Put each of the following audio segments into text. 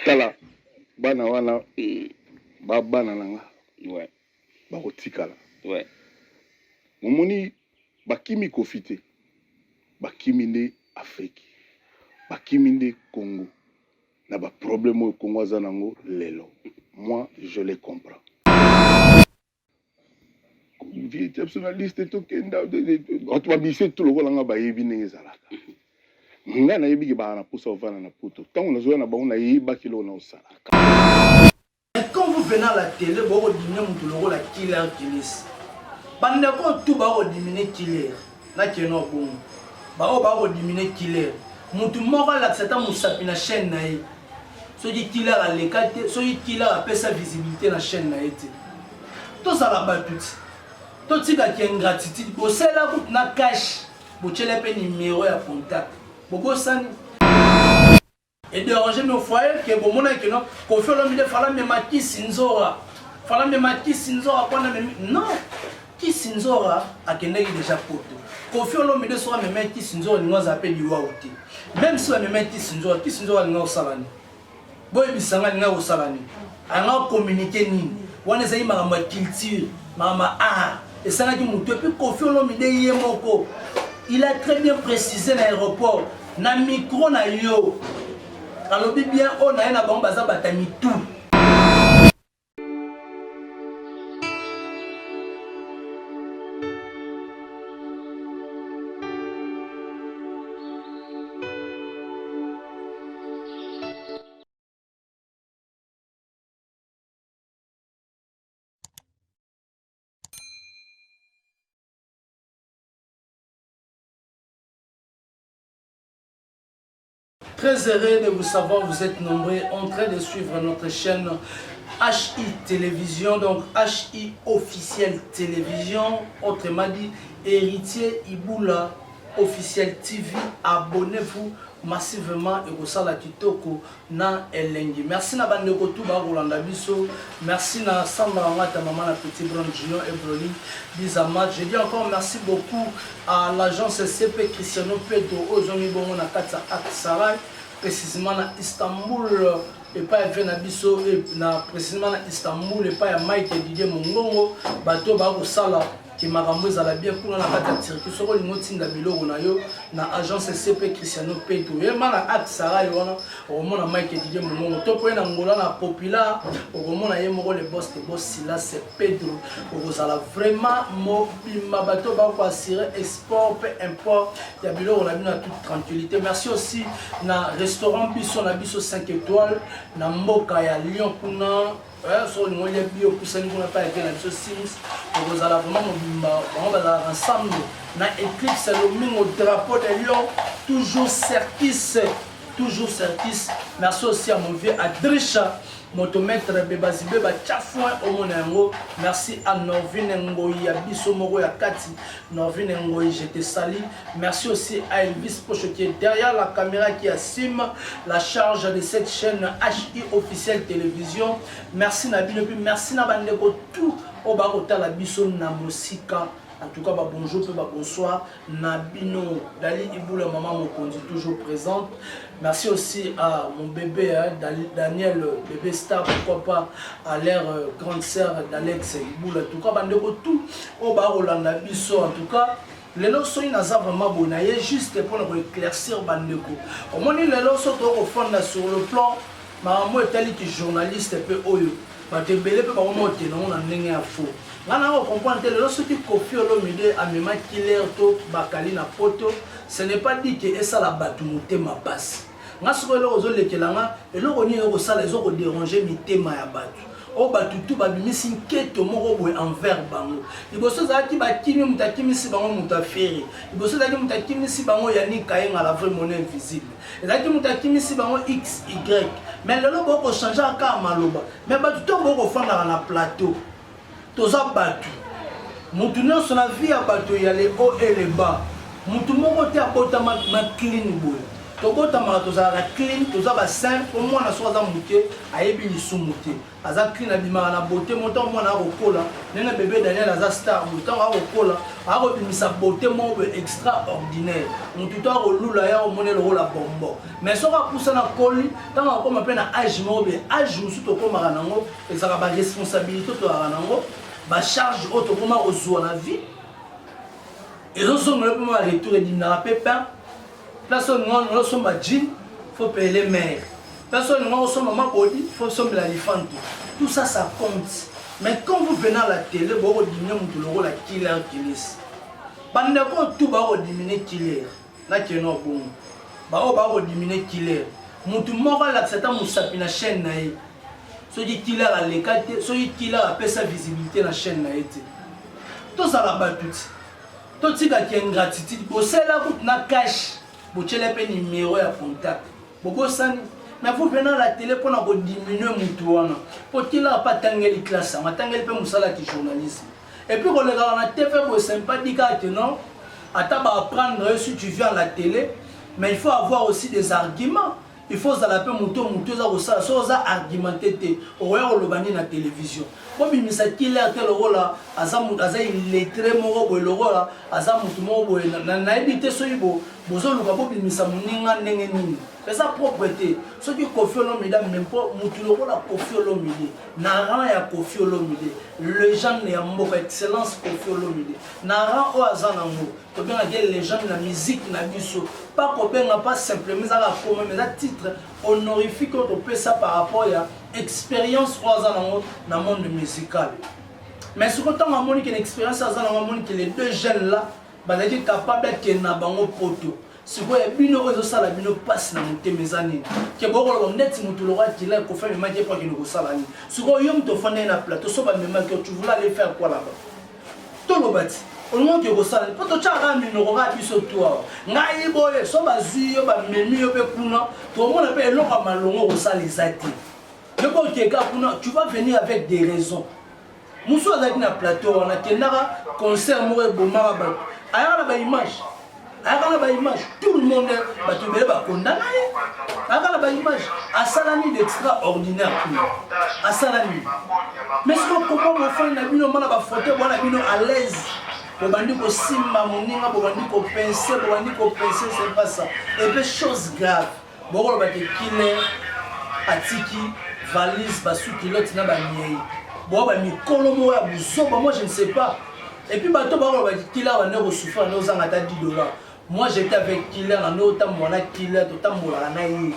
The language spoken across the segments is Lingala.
tala bana wana bana nanga ouais bakotikala ouais momoni bakimi kofite bakimi nde Afrique bakimi nde Congo na ba problème au Congo azanango lelo moi je les comprends vie exceptionnaliste to kenda on va bisser tout le rolanga ba yebi ndenge zalaka nga na yebi ba na posa ovana na poto tant on a na ba on a yeba kilo na osalaka. Quand vous venez à la télé vous diminuer mon logo la killer kilis bande ko tout ba diminuer killer na keno bon ba diminuer killer mutu moko la c'est un musapi na chaîne na ye so di killer a lekate so di killer a pesa visibilité na chaîne na ye to ça la batut to tika ki ingratitude bo sela ko na cash bo chele pe numéro ya contact bo sani et déranger nos foyers que bon mon que non ko fait l'homme de fala me maki sinzora fala me maki sinzora kwa na non ki sinzora akendeki déjà poto ko fait l'homme de sora me maki sinzora ni ngoza appelle liwa oti même si me maki sinzora ki sinzora ni ngosalani boy bisanga ni ngosalani anga communiquer nini wana zai ma culture mama et ça n'a dit mon puis ko fait l'homme de yemoko il a très bien précisé l'aéroport na micro na yo alors bien on a un bon bazar batami tout. Très heureux de vous savoir, vous êtes nombreux en train de suivre notre chaîne HI Télévision, donc HI Officiel Télévision, autrement dit Héritier Iboula Officiel TV. Abonnez-vous massivement et vous savez la kitoko na elengi. Merci na bande ko tout ba Rolanda biso. Merci na Samba Ngata maman la petite Brown Junior et Broli Bizama. Je dis encore merci beaucoup à l'agence CP Cristiano Pedro Ozoni Bongo na Katsa Aksaray, précisément na Istanbul et pas na biso et na précisément na Istanbul et pas ya Mike Didier Mongongo bato ba ko sala qui m'a ramené à la bien pour la carte circuit sur le motin d'abilo na agence CP Cristiano Pedro et mana Aksaray wana au monde Mike Didier Mongongo to po na ngola na populaire au monde na yemo le boss là c'est Pedro vous allez vraiment mobima bato ba ko assurer export peu importe ya bilo on a mis toute tranquillité. Merci aussi na restaurant biso na biso 5 étoiles na mboka ya Lyon kuna sur le moyen bio pour ça nous n'a pas été la chose Sims vous allez vraiment on va ensemble na Eclipse le au drapeau de Lyon toujours service merci aussi à mon vieux Adrisha motomètre Bebazibe ba chafouin au monengo. Merci à Norvin Ngoyi à Bissomoro ya Kati Norvin Ngoyi je te salue. Merci aussi à Elvis Poche qui est derrière la caméra qui assume la charge de cette chaîne HI Officiel Télévision. Merci Nabi depuis merci na bandeko tout au barota la biso na mosika. En tout cas, bonjour, bonsoir. Nabino, Dali Iboula, maman Mokondi, toujours présente. Merci aussi à mon bébé, Daniel, bébé star, pourquoi pas, à l'air grande sœur d'Alex Iboula. En tout cas, tout au Barolanda Bisso. En tout cas, les lots sont vraiment bons. Juste pour nous éclaircir Bandeko. Au moins, les lots sont au fond sur le plan. Maman est journaliste, et puis Oyo. Tu peux pas monter, non, on a un faux. On comprend que lorsque Kofi Olomide a même killer to bakali na poto, ce n'est pas dit que ça la batu mutema passe. Ngasoko lo ozo lekelanga et lo oni o sala les autres déranger mitema ya batu. O batu tout ba bimisi nketo moko boy envers bango. Liboso za ki ba kimi mutakimi si bango mutaferi. Liboso za ki mutakimi si bango yani kayenga la vraie monnaie invisible. Et za ki mutakimi si bango XY. Mais le lobo ko changer aka maloba. Mais batu to boko fanda na plateau. Toza batu mutu nyonso na vie ya bato ya le haut et le bas mutu moko te abota ma clean boy tokotamaka tozalaka clean toza basin po mwana so aza moke ayebi lisumu te aza clean abimaka na beauté mo ntango mwana akokola ndenge bebe Daniel aza star ntango akokola akobimisa beauté moko boye extraordinaire motu to akolula ya omone lokola bombo mais soki apusa na koli ntango akokoma mpe na age moko boye age mosusu tokomaka nango ezalaka baresponsabilité tozalaka nango bacharge oyo tokoma kozwa na vie ezosongela mpe ma retour ediminaka mpe pain place oyo ninga nosomba jean faut payer les mères place oyo ninga osomba mabodi faut sombela lifanto tout ça ça compte mais quand vous venez à la télé bokodimine motu lokola killer kilisi bandeko tu bakodimine killer nakeno bongo bao bakodimine killer motu moko alakisa ata mosapi na chaîne na ye soki killer aleka te soki killer apesa visibilité na chaîne na ye te tozala bato ti totikaki ingratitude bosala kutu na cash botyela mpe numéro ya contact bokosani mais vous venez à la télé mpona kodiminuer motu wana po tilaka mpe atangeli classe yango atangeli mpe mosala ya journalisme et puis kolekaka na tv boye sympathique ate non ata baapprendre si tu viens à la télé mais il faut avoir aussi des arguments il faut ozala mpe motu eza kosala so oza argumenté te okoya koloba nini na télévision bobimisa killer te lokola aza illettré moko boye lokola aza motu moko boye nayebi te soki bozoluka bobimisa moninga ndenge nini eza propre te soki Koffi Olomide même po motu lokola Koffi Olomide na rang ya Koffi Olomide légende ya mboka excellence Koffi Olomide na rang oyo aza nango tobengaki légende na musique na biso pas kobenga pas simplement ezaka koma mais eza titre honorifique oyo topesa par rapport ya expérience oyo aza nango na monde musical mais soki ntango amoni ke na expérience aza nango amoni ke les deux jeunes là bazalaki capable akende na bango poto sikoyo bino oyo ezosala bino mpasi na motema eza nini ke bokoloba ndeti motu lokwa kila kofa memaki epo akende kosala nini sikoyo yo moto ofandai na plateau so bamemaki tu voulais aller faire quoi là-bas toloba ti olingoki okosala nini po totyaka minoko kaka biso tu awa ngai boye so bazwi yo bamemi yo mpe kuna tomona mpe eloko ya malongo okosala eza te yo mpe okeka kuna tu vas venir avec des raisons mosu azalaki na plateau wana kendaka concert moko ebomaka bato ayaka na baimage ayaka na baimage tout le monde bato ebele bakondana ye ayaka na baimage asala nini d'extraordinaire kuna asala nini mais siko koma mofani na bino mana bafoto bwana bino à l'aise bobandi kosimba moninga bobandi kopince c'est pas ça et puis chose grave bokoloba ke killer atiki valise basukilote na bamiei boa bamikolo moko ya buzoba moi je ne sais pas et puis bato bakoloba ke killer bande kosouffrir na ozanga ata 10 $. Moi j'étais avec killer na otambola killer totambolaka na ye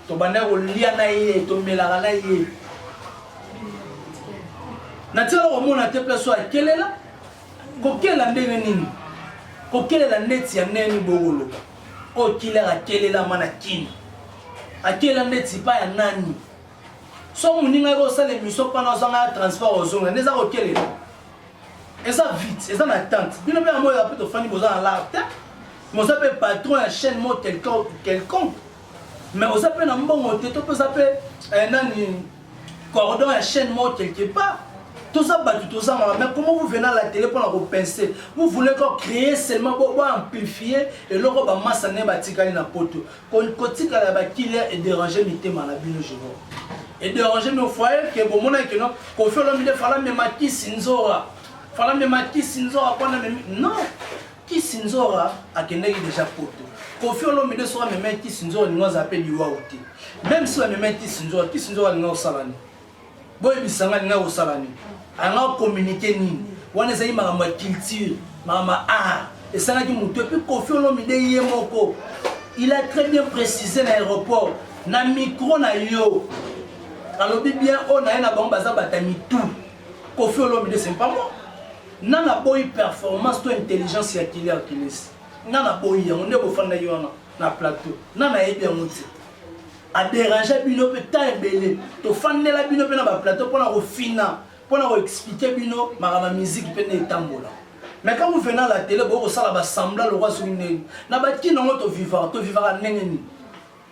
tobanda kolia na ye tomelaka na ye natikala komona te place oyo akelela kokelela ndenge nini kokelela ndeti ya ndenge nini bokoloba oyo killer akelela mana kini akelela ndeti pa ya nani so moninga kosala émission mpana ozanga ya transport ozonga nde eza kokelela eza vite eza na tante bino mpe yango eza mpe tofandi boza na lar te mais oza mpe patron ya chaîne mo quelconque mais oza mpe na mbongo te to mpe oza mpe nani cordon ya chaîne mo quelque part toza bato tozangaka mais comment vous venez à la télé mpona kopince vous voulez créer seulement boamplifier eloko bamasa nde batikali na poto kotikala ya bakiller edérange mitema na bino je vois edérange mi foyer ke bomonaki no Koffi Olomide fala memaki sinzora fala memaki sinzora mpona non Kisinzora akendaki déjà poto Koffi Olomide soka memaki Kisinzora ningo aza mpe liwau te même si bamemaki Kisinzora ninga kosala nini boyebisanga ninga kosala nini anga communiquer nini wana ezali makambo ya culture makambo ya art esangaki motu epuis Koffi Olomide ye moko il a très bien précisé na aéroport na micro na yo alobi bien oyo na ye na bango baza batami tout Koffi Olomide c'est pas moi nana boyi performance to intelligence ya killer kilisi nana boyi yango nde bofanda yo wana na plateau nana yebi yango te adérange bino mpe ta ebele tofandela bino mpe na baplateau mpona kofina mpona koexplike bino makambo ya musique mpe nde etambola mais quand vous venez à la télé bokosala basembla lokwa soki ndenge na bakini yango tovivaka ndenge nini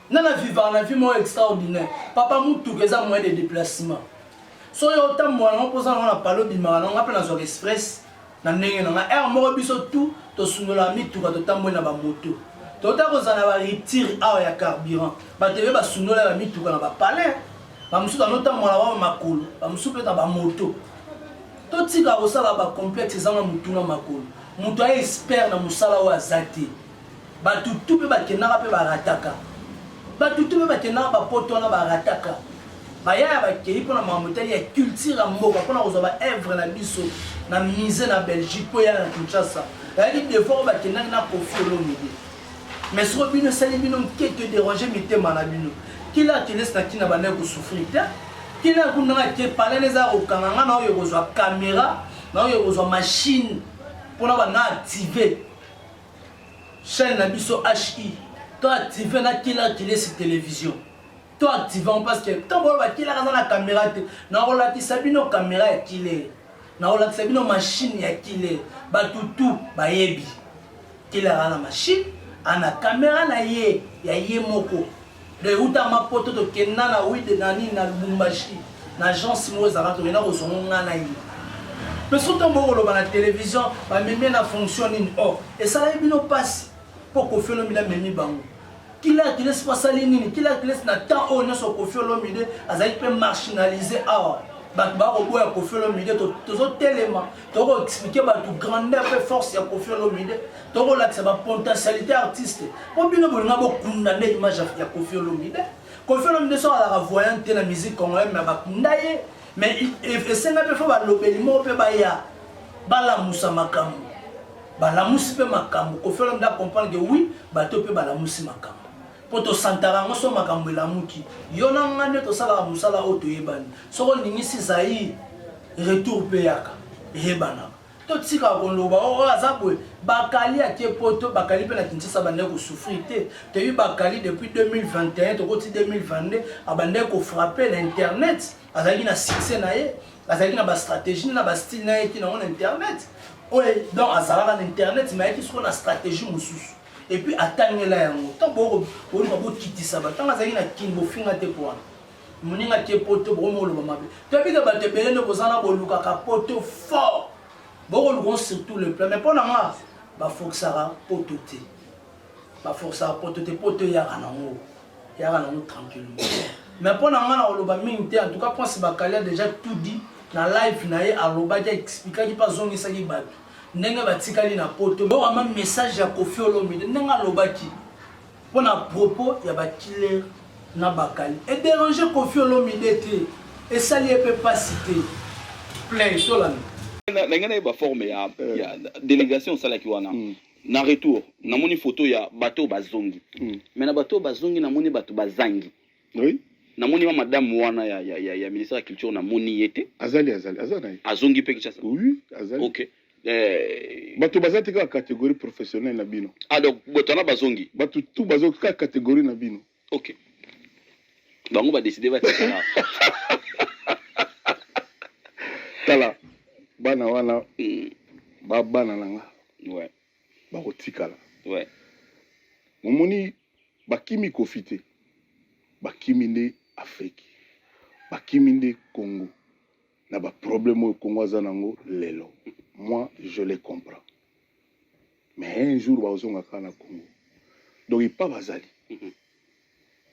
nana vivaka na vie moko extraordinaire papa mutuka eza moyen de déplacement so yo otambola nango mpoza nango na palo bimaka nango nga mpe nazwaka express na ndenge nanga ere moko biso tu tosundolaka mituka totamboli na bamoto tota kozala ba retire awa ya carburant batebe basundola ba mituka na ba palais bamususu anotambola ba makolo bamususu mpe na bamoto totika kosala bacomplexe ezanga mutu na makolo mutu aye expert na mosala oyo aza te bato tu mpe bakendaka mpe barataka bato tu mpe bakendaka bapoto wana barataka bayaya bakei mpona makambo etali ya culture ya mboka mpona kozwa baevre na biso na mise na belgique mpo ya na kinshasa yaki defort oyo bakendaki na Koffi Olomide mais soko bino esali bino nkete dérange mitema na bino kila atelesi na kina bandaki kosouffrir te kila kundanga ke palene eza kokanga nga na oyo kozwa caméra na oyo kozwa machine mpona bana active chaîne na biso hi to active na kila atelesi télévision to activant parce que tant bon bakila kaza na caméra te na kolatisa bino caméra ya killer na kolatisa bino machine ya killer batutu bayebi killer na machine ana caméra na ye ya ye moko de uta mapoto to kenna na wide na nini na Lubumbashi na agence mo za rato na kozonga na ye mais surtout bon lo na télévision ba meme na fonction nini oh et ça la bino passe pour Koffi Olomide memi bango kila se passe nini kila na temps on ne so Koffi Olomide azali pe marginaliser awa bato bakoboya Koffi Olomide tozotelema tokoexplike bato grandeur pe force ya Koffi Olomide tokolakisa bapotentialité artiste po bino bolinga bokundane image ya Koffi Olomide Koffi Olomide so alaka voyant te na musique congolaise mais bakunda ye mais esenga mpe fo balobeli moko mpe baya balamusa makambo balamusi mpe makambo Koffi Olomide acomprendre que oui bato mpe balamusi makambo po tosantaka yango so makambo elamuki yo na nga nde tosalaka mosala oyo toyebani soko ningisi zai retour mpe yaka eyebanaka totikaka koloba oyo aza boye bakali ake poto bakali mpe na Kinshasa bandeki kosouffrir te toyebi bakali depuis 2021 tokoti 2022 abandeki kofrappe na internet azalaki na succès na ye azalaki na bastratégie na bastyle na ye ki nango na internet oyo donc azalaka na internet mais ayaki soko na stratégie mosusu et puis atangela yango tant boko boluka bokitisa bato ntango azalaki na kini bofinga te po wana moninga tie poto bokomoloba mabe toyebika bato ebele nde boza na bolukaka poto fort bokoluka surtout le plan mais mpo na nga baforsaka poto te baforsaka poto te poto eyaka nango tranquillement mais mpo na nga na koloba mingi te en tout cas pense bakalia déjà tout dit na live na ye alobaki expliquaki mpe azongisaki bato ndenge batikali na poto boama message ya Koffi Olomide ndenge alobaki mpo na propos ya bakiller na bakali edérange Koffi Olomide te esali ye mpe pasi te plein tolani ndenge na ye baforme ya délégation osalaki wana na retour namoni photo ya bato bazongi mais na bato bazongi namoni bato bazangi namoni ma madame wana ya ministère ya culture namoni yete azali azongi pe Kinshasa oui azali OK bato bazati ka catégorie professionnelle na bino donc bato na bazongi bato tout bazo ka catégorie na bino OK bango ba décider batikala tala bana wana bana nanga ouais bakotikala ouais momoni bakimi Koffi te bakimi nde Afrique bakimi nde Congo na ba problème au Congo aza nango lelo moi je les comprends mais un jour bazonga kana Congo donc il pas bazali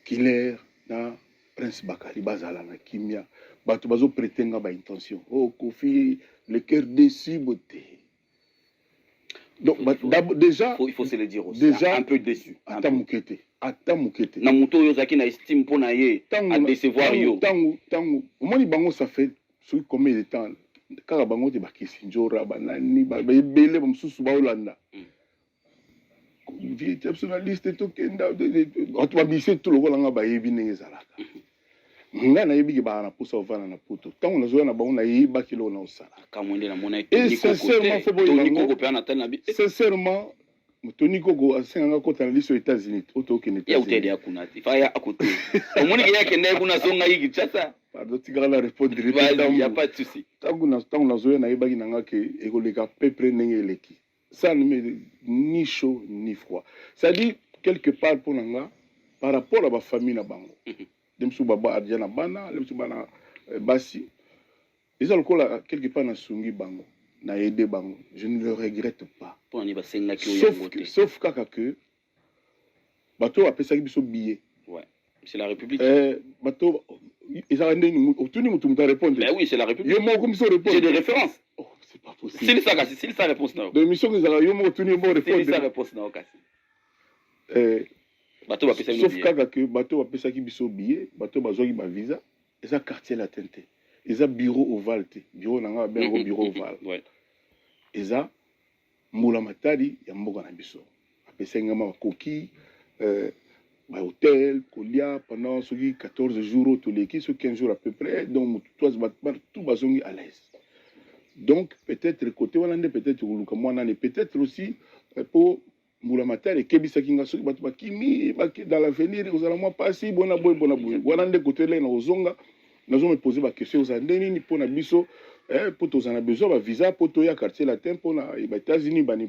Killer na Prince Bakali bazala na kimia bato bazo prétendre ba intention oh Koffi le cœur déçu beauté donc déjà il faut se le dire aussi déjà un peu déçu ata mukete na muto yo zaki na estime pour na ye à décevoir yo tango omoni bango ça fait sur combien de temps kaka bango te bakisi njora banani babele bamususu baolanda journaliste tokenda bato babise tout lokolanga bayebi ndenge ezalaka nga nayebi ke bana posa ovana na poto ntango nazoya na bango nayebaki loko na osala kamwende na mona sincèrement Tony Koko asenganga kota na liso États-Unis otokende ya utede akuna ti fa ya akote omoni ke yake ndeko na songa yiki chata pardon tigala na répondre il y a pas de souci tango na zoya na yebaki nanga ke ekoleka peuple ndenge eleki ça ne met ni chaud ni froid ça dit quelque part pour nanga par rapport à ba famille na bango demsu baba adja na bana lemsu bana basi ils ont quelque part na sungi bango na aider bango je ne le regrette pas sauf kaka que bato bapesaki biso billet. Ouais, c'est la République. Bato ezala ndeni otuni mutu mutu répondre. Mais oui, c'est la République. Yo moko biso répondre. J'ai des références. Oh, c'est pas possible. C'est sa réponse non. De mission ezala yo moko tuni mo répondre. C'est sa réponse non kasi. Bato bapesaki sauf kaka que bato bapesaki biso billet, bato bazwaki ba visa, eza quartier latin te. Eza bureau ovale te. Bureau nanga ben bureau ovale. Ouais. Eza mbula matadi ya mboka na biso. Apesaki ngama bakoki ba hôtel, kolia pendant 14 jours tous les 15 jours à peu près, donc tout bazongi à l'aise. Donc peut-être côté wanande peut-être uluka mwana peut-être aussi pour mbula matari kebisa kinga soki bato bakimi dans l'avenir ozala mwa pasi bona boy wanande côté là na ozonga nazo me poser ba question za ndeni ni pona biso pour tozana besoin ba visa pour to ya quartier latin pour na États-Unis bani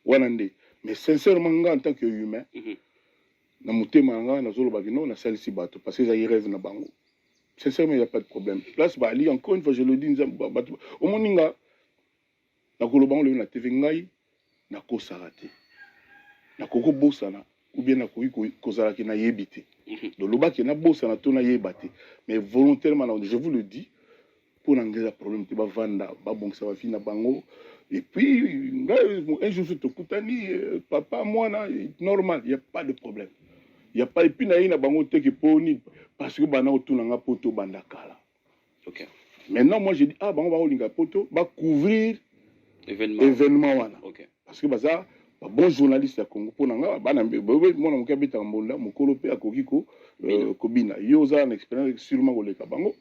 wanande. Mais sincèrement nga en tant que humain na mutema nga nazoloba kino na salisi bato parce que ça y rêve na bango. Sincèrement, il n'y a pas de problème. Place Bali, encore une fois, je le dis, au moninga, na kolobango le na TV ngai, na ko sarate. Na koko bosana, ou bien na koyi kozalaki na yebite. Do lobaki na bosana to na yebate. Mais volontairement, je vous le dis, pour n'engager problème, tu vas vendre, bon, ça va finir na bango. Et puis, un jour, je te koutani, papa, moi, normal, il n'y a pas de problème. Il n'y a pas de puis na bango te ki poni parce que bana otunanga poto bandakala. OK. Maintenant moi je dis bango ba olinga poto ba couvrir événement wana. OK. Parce que baza ba bon journaliste ya Congo ponanga bana mona moka beta mbonda mokolo pe akokiko kobina. Yo za une expérience sûrement koleka bango.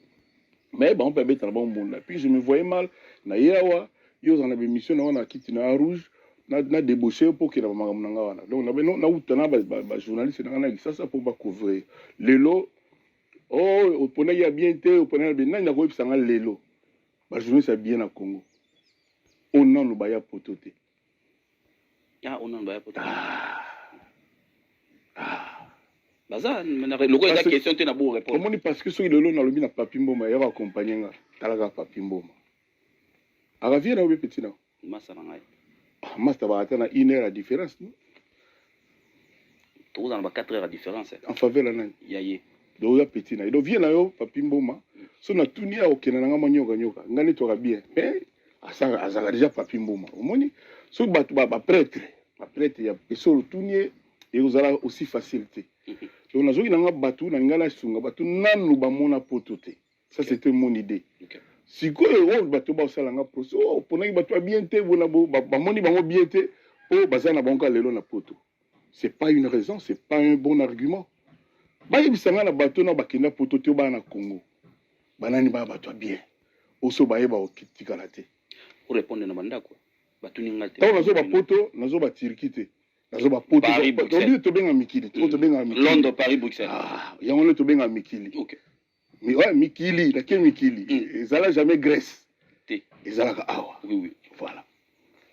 Mais bango pe beta ba mbonda. Puis je me voyais mal na yawa yo za na émission na wana kiti na rouge. Na débauché pour que la maman wana. Donc na utana ba journaliste na ça pour ba couvrir. Lelo au pona ya bien té au pona bien na ko ipsanga lelo. Ba journaliste bien na Congo. On non lo ba ya pototé. On non ba ya pototé. Baza le ko eza question te na bo répondre. Comment parce que so lelo na lobi na papi mboma ya accompagner nga. Talaka papi mboma. Aravie na obe petit na. Masa na ngai. Master va attendre 1 heure à différence, non? Tous dans 4 heures à différence. En faveur de l'année. Yaye. Donc, il y a petit. Il y a papi mboma. Si on a tout nié, ok, on a manioka nyoka. Ngani tu bien. Mais, ça a déjà papi mboma. Au moins, si on a prêtre, il y a personne tout nié et vous avez aussi facilité. Donc, on a joué dans un bateau, dans un gala sunga bateau, nan nous bamona pototé. Ça, c'était mon idée. Si quoi on bateau ba salanga poso pona bateau bien té bona ba moni bango bien té po bazana bango lelo na poto. C'est pas une raison, c'est pas un bon argument. Ba yibisanga na bateau na bakenda poto té ba na Congo. Banani ba bateau bien. Oso ba yeba okitika la té. Pour répondre na banda quoi. Bateau ni ngate. Taw nazo ba poto, nazo ba Turquie. Nazo ba poto. Paris to benga mikili, to benga mikili. Londres, Paris, Bruxelles. Yango to benga mikili. OK. Mais ouais, Mikili, la Mikili. Ils n'allaient jamais Grèce. Ils allaient Awa. Oui. Voilà.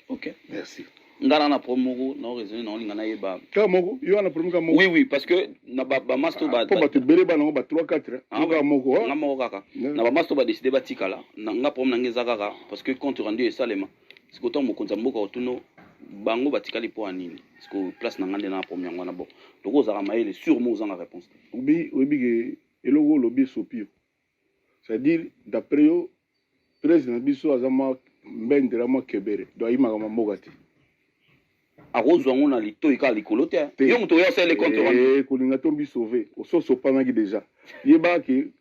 OK. Merci. Ngana na promo na raison na ngana yeba. Ka mogo, yo na promo ka mogo. Oui, parce que na ba master ba. Pour ba te bele ba na ba 3 4. Nga mogo. Nga mogo kaka. Na ba master ba décider ba tikala. Na nga promo na ngeza kaka parce que compte rendu est salema. C'est que ton mokonza mboka otuno bango ba tikali po anini. Parce que place na ngande na promo ngana bon. Donc ozaka maele sûrement ozanga réponse. Oui ke eloko lobi sopio. C'est-à-dire d'après eux président biso azama mbendera mo kebere do ayima kama mboka te. Arozwa ngona lito ika likolo te. Yo muto ya sele compte rendu. Kolinga tombi sauver. Oso panaki déjà. Yeba ke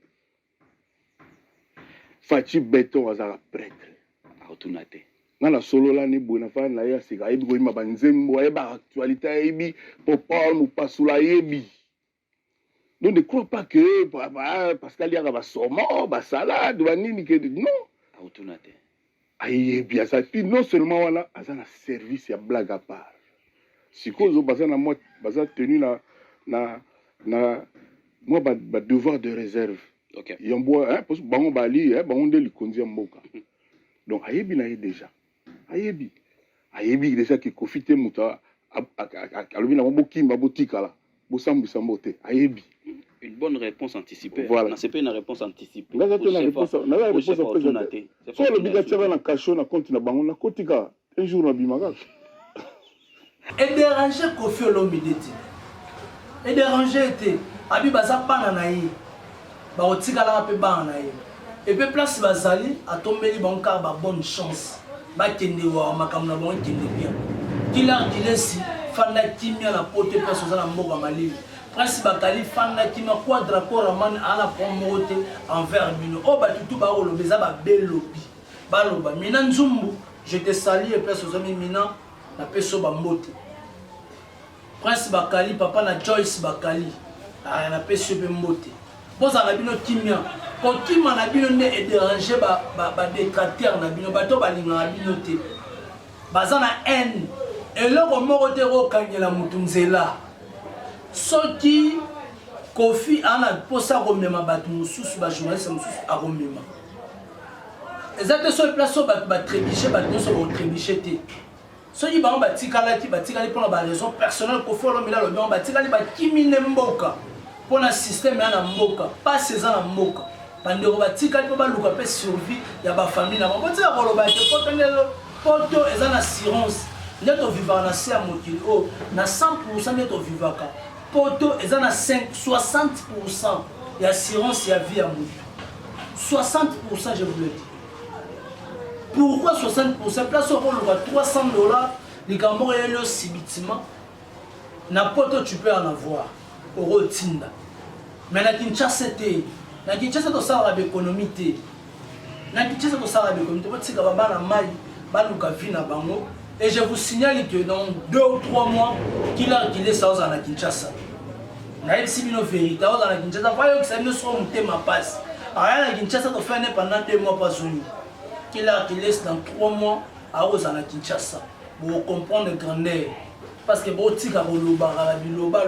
Fachi Beton azara prêtre. Arotuna te. Ngana solo la ni bona fa na ya sika yebi ko yima banzembo yeba actualité yebi popol mu pasula yebi. Donc ne crois pas que Pascal Yaga va somo, va salade, va nini que non. Autonate. Aïe bien ça. Puis non seulement voilà, azana service ya blague à part. Si cause bazana moi bazana tenu na moi ba devoir de réserve. OK. Yombo parce que bango bali bango de likonzi mboka. Donc ayebi na déjà. Ayebi déjà que kofite muta alobi na mbokimba botikala. Bosambisa mbote ayebi. Une bonne réponse anticipée. Voilà. C'est pas une réponse anticipée. Là, tu as une réponse anticipée. Soit le bigatchava na cachot na compte na bango na kotika un jour na bimaka. Et déranger Kofi Olomide. et déranger était abi baza bana na ye ba otikala pe bana na ye et puis place bazali atombeli bon car ba bonne chance ba kende wa makamna bon kende bien kila dilesi fanda kimia na pote place za mboka malili prince bakali fanda kimia quadra koraman ana promote envers bino o ba tutu ba olobeza ba belobi baloba mina nzumbu je te salue et place aux amis mina na peso ba mbote prince bakali papa na Joyce bakali na peso be mbote boza na bino kimia ko kima na bino ne e déranger ba détracteur na bino bato balinga na bino te baza na haine eloko moko te ko kangela mutu nzela soki Kofi ana posa komema bato mususu ba journaliste mususu akomema ezate so place ba trébicher ba nyonso ba trébicher te soki bango batikali mpona ba raison personnelle Kofi Olomide alobi bango batikali bakimine mboka mpona système ya na mboka pasi eza na mboka bandeko batikali mpo baluka mpe survie ya bafamille na bango tika koloba te poto eza na assurance nde tovivaka na se ya mokili oyo na 100% nde tovivaka poto eza na 60% ya assurance ya vie ya motu 60% je vous le dis. Pourquoi 60%? Place où on a $300, les gamins et le subitement. N'importe tu peux en avoir. Au rotinda. Mais la Kinshasa c'était. La Kinshasa to sala l'économie té. La Kinshasa to sala l'économie. Tu vois c'est que baba na mai, baluka vina bango. Et je vous signale que dans 2 ou 3 mois, qu'il est ça dans la Kinshasa. Na yeb si bino vérité dans la Kinshasa. Voyez que ça ne soit monté ma passe. Alors la Kinshasa to faire pendant 2 mois pas soni. Qu'il laisse dans 3 mois à Osana Kinshasa pour comprendre le grandeur. Parce que Botika Boloba,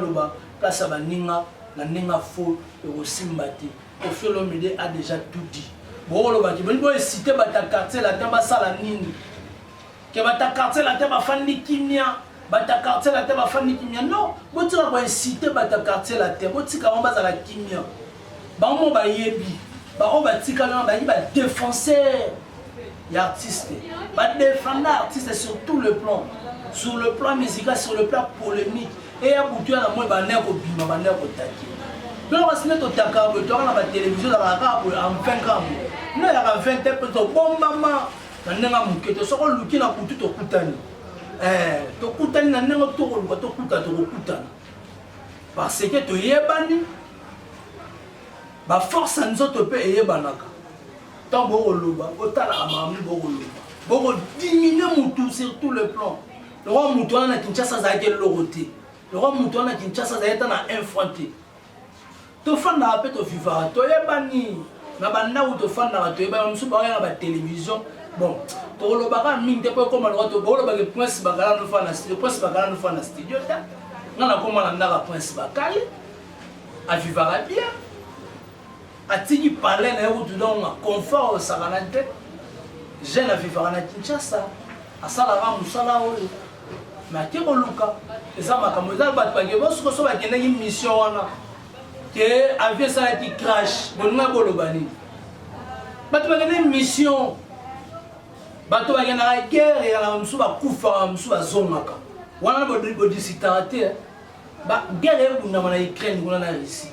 Loba, place à Baninga, la Ninga faux et aussi Mbati. Kofi Olomide a déjà tout dit. Boloba, qui veut citer Bata quartier la Tamba Salanini. Que Bata quartier la Tamba Fandi Kimia. Bata quartier la Tamba Fandi Kimia. Non, Botika va citer Bata quartier la Tamba. Botika va la Kimia. Bango ba yebi. Bango Batika ba défenseur. Il y a artistes, défendre artistes sur tout le plan musical, sur le plan polémique. Et il y a beaucoup de gens qui ont été attaqués. Donc, on va se mettre au takar, on va la télévision, on va en 20 ans. Nous, il y a 20 ans, bon maman, on a un mouquet, on a un mouquet, on a un mouquet, on a un mouquet, parce que tu es banni, la force à nous autres peut y banaka. Tant Boroloba, autant la mamie Boroloba. Boro diminuer Moutou sur tout le plan. Le roi Moutou a Kinshasa a été loroté. Le roi Moutou a Kinshasa a été infanté. Tu fais un peu de vivre, tu es banni. Na banda ou tu fais un peu de la télévision. Bon, tu as mis des peu comme le roi de Boroloba, le prince Bagala nous fait un studio. Le prince Bagala nous fait un studio. On a comment la prince Bakali à vivre bien. Atigi parler na yo tudon confort au salanate jeune vivre na Kinshasa asala ba musala oyo mais atiko luka eza makambo eza bat pa ngebo so ba kende une mission wana que avion ça qui crash bonuma bolobani bat ba kende mission bato ba kende guerre ya la musu ba kufa musu ba zongaka wana bo disitante ba guerre bunda na Ukraine kuna na Russie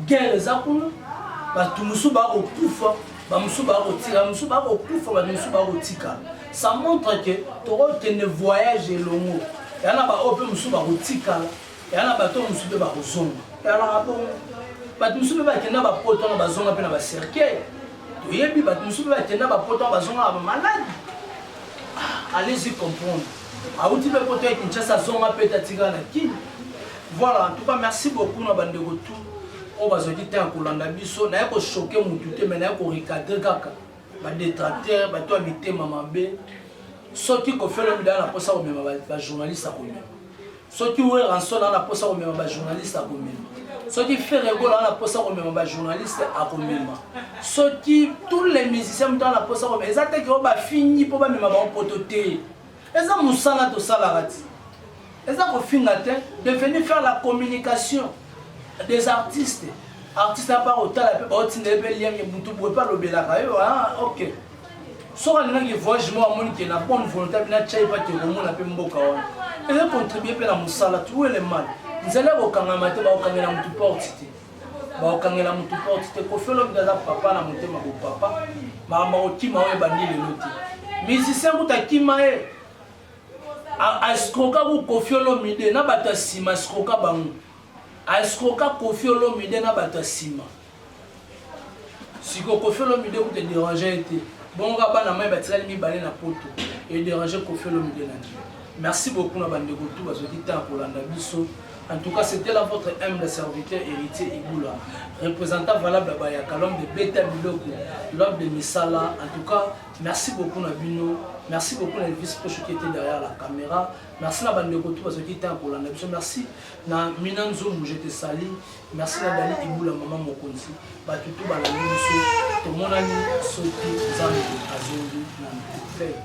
guerre zakuna batu musuba okufa ba musuba otira musuba okufa ba musuba otika ça montre que toro tene voyage longo yana ba ope musuba otika yana ba to musuba ba kozonga yana ba batu musuba ba kena ba poto na bazonga pe na ba cercueil to yebi batu musuba ba kena ba poto na bazonga ba malade allez-y comprendre a outi be poto ya Kinshasa zonga pe tatika na kini voilà en tout cas merci beaucoup na bande retour. On va se dire que Kolanda biso na ko choquer mutu te mais na ko recadrer kaka ba détracteur ba to habiter maman be soki ko fait le dans la posa ko mema ba journaliste ko mema soki we rançon dans la posa ko mema ba journaliste ko mema soki fait rigolo dans la posa ko mema ba journaliste ko mema soki tous les musiciens dans la posa ko mema exactement ko ba fini po ba mema ba pototé eza musala to sala rati eza ko finga te de venir faire la communication des artistes à part autant la peu autant de lien que vous ne pouvez pas le belaga ah ok so on a qui voyage moi mon qui na bonne volonté na chai pas que mon na pe mboka wana et contribuer pe na musala tout le mal nzela kokangama te bakokangela mutu porte te bakokangela mutu porte te Koffi Olomide aza papa na motema bopapa makambo okima oyo ebandi lelo te musicien kuta kima ye aescroka ku Koffi Olomide na bato ya nsima aescroka bango aescroka Koffi Olomide na bato ya nsima siko Koffi Olomide kuta déranger ete bonga bana mai batikali mibale na poto et déranger Koffi Olomide na ndio. Merci beaucoup na bandeko tout bazoti ta kolanda biso. En tout cas, c'était là votre humble serviteur héritier Iboula, représentant valable à Bayaka, l'homme de Beta Biloko, l'homme de Misala. En tout cas, merci beaucoup Nabino, merci beaucoup les vice-proches qui étaient derrière la caméra. Merci na bandeko tout bazoti ta kolanda biso. Merci na Minanzo Moujete Sali, merci na Dali Iboula maman Mokonzi. Batutu balandi biso, to monani soti zambi azongi na fait.